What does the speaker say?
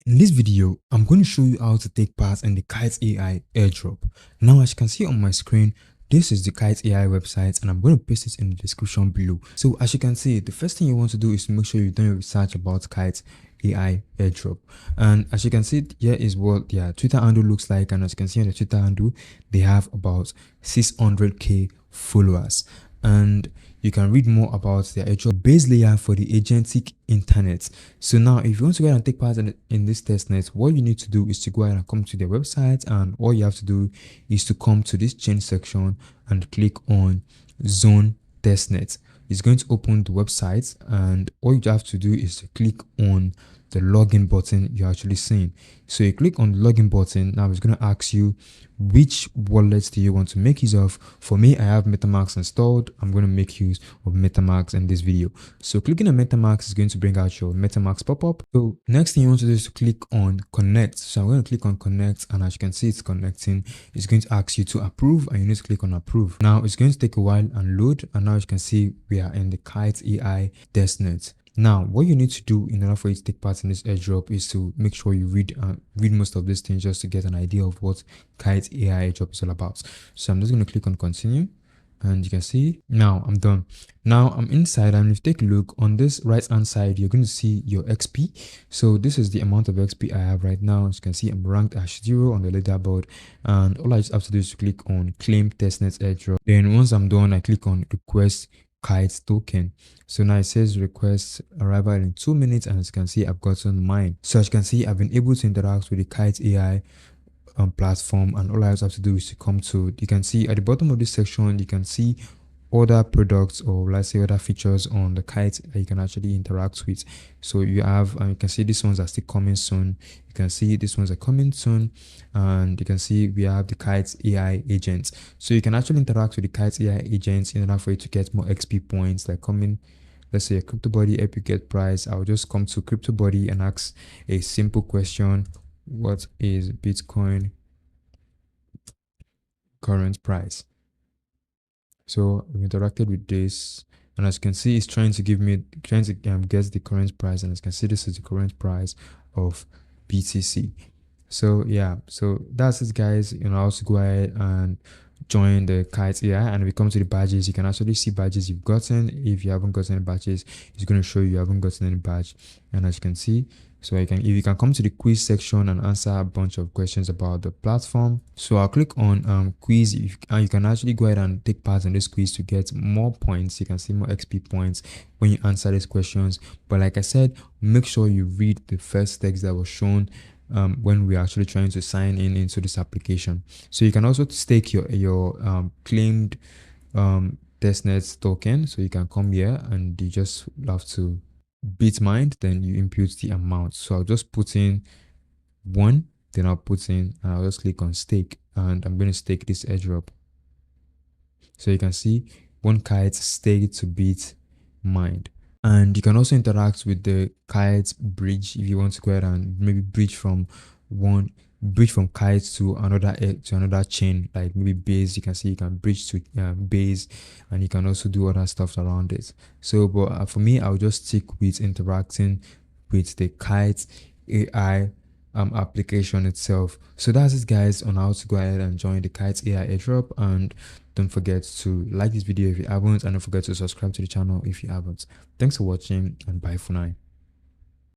In this video, I'm going to show you how to take part in the Kite AI airdrop. Now, as you can see on my screen, this is the Kite AI website and I'm going to paste it in the description below. So as you can see, the first thing you want to do is to make sure you've done your research about Kite AI airdrop. And as you can see, here is what their Twitter handle looks like. And as you can see on the Twitter handle, they have about 600k followers. And you can read more about their airdrop base layer for the agentic internet. So now if you want to go ahead and take part in this testnet, what you need to do is to go ahead and come to their website, and all you have to do is to come to this change section and click on zone testnet. It's going to open the website, and all you have to do is to click on the login button you're actually seeing. So you click on the login button. Now it's going to ask you which wallets do you want to make use of. For me, I have MetaMask installed. I'm going to make use of MetaMask in this video. So clicking on MetaMask is going to bring out your MetaMask pop-up. So next thing you want to do is to click on connect. So I'm going to click on connect, and as you can see, it's connecting. It's going to ask you to approve, and you need to click on approve. Now it's going to take a while and load, and now as you can see, we are in the Kite AI testnet. Now, what you need to do in order for you to take part in this airdrop is to make sure you read most of these things just to get an idea of what Kite AI airdrop is all about. So I'm just going to click on continue, and you can see now I'm done. Now I'm inside, and if you take a look on this right hand side, you're going to see your XP. So this is the amount of XP I have right now. As you can see, I'm ranked as 0 on the leaderboard, and all I just have to do is to click on claim testnet airdrop. Then once I'm done, I click on request Kite token. So now it says request arrival in 2 minutes, and as you can see, I've gotten mine. So as you can see, I've been able to interact with the Kite AI platform, and all I have to do is to come to, you can see at the bottom of this section, you can see other products, or let's say other features on the Kite that you can actually interact with. So you have, you can see these ones are still coming soon. You can see these ones are coming soon, and you can see we have the Kite AI agents. So you can actually interact with the Kite AI agents in order for you to get more XP points. Like coming, let's say a crypto body, help you get price. I'll just come to crypto body and ask a simple question: what is Bitcoin current price? So I've interacted with this, and as you can see, it's trying to give me, guess the current price, and as you can see, this is the current price of BTC. So yeah, so that's it, guys. You know, also go ahead and join the Kite AI, and if we come to the badges, you can actually see badges you've gotten. If you haven't gotten any badges, it's going to show you haven't gotten any badge, and as you can see, so if you can come to the quiz section and answer a bunch of questions about the platform. So I'll click on quiz, and you can actually go ahead and take part in this quiz to get more points. You can see more XP points when you answer these questions. But like I said, make sure you read the first text that was shown when we're actually trying to sign in into this application. So you can also stake your claimed testnet token. So you can come here and you just have to Bitmind, then you input the amount. So I'll just put in 1, then I'll put in, and I'll just click on stake, and I'm going to stake this airdrop. So you can see 1 kite staked to Bitmind. And you can also interact with the Kite bridge if you want to go ahead and maybe bridge from Kite to another chain, like maybe base. You can see you can bridge to base, and you can also do other stuff around it. So but for me, I'll just stick with interacting with the Kite AI application itself. So that's it, guys, on how to go ahead and join the Kite AI airdrop. And don't forget to like this video if you haven't, and don't forget to subscribe to the channel if you haven't. Thanks for watching, and bye for now.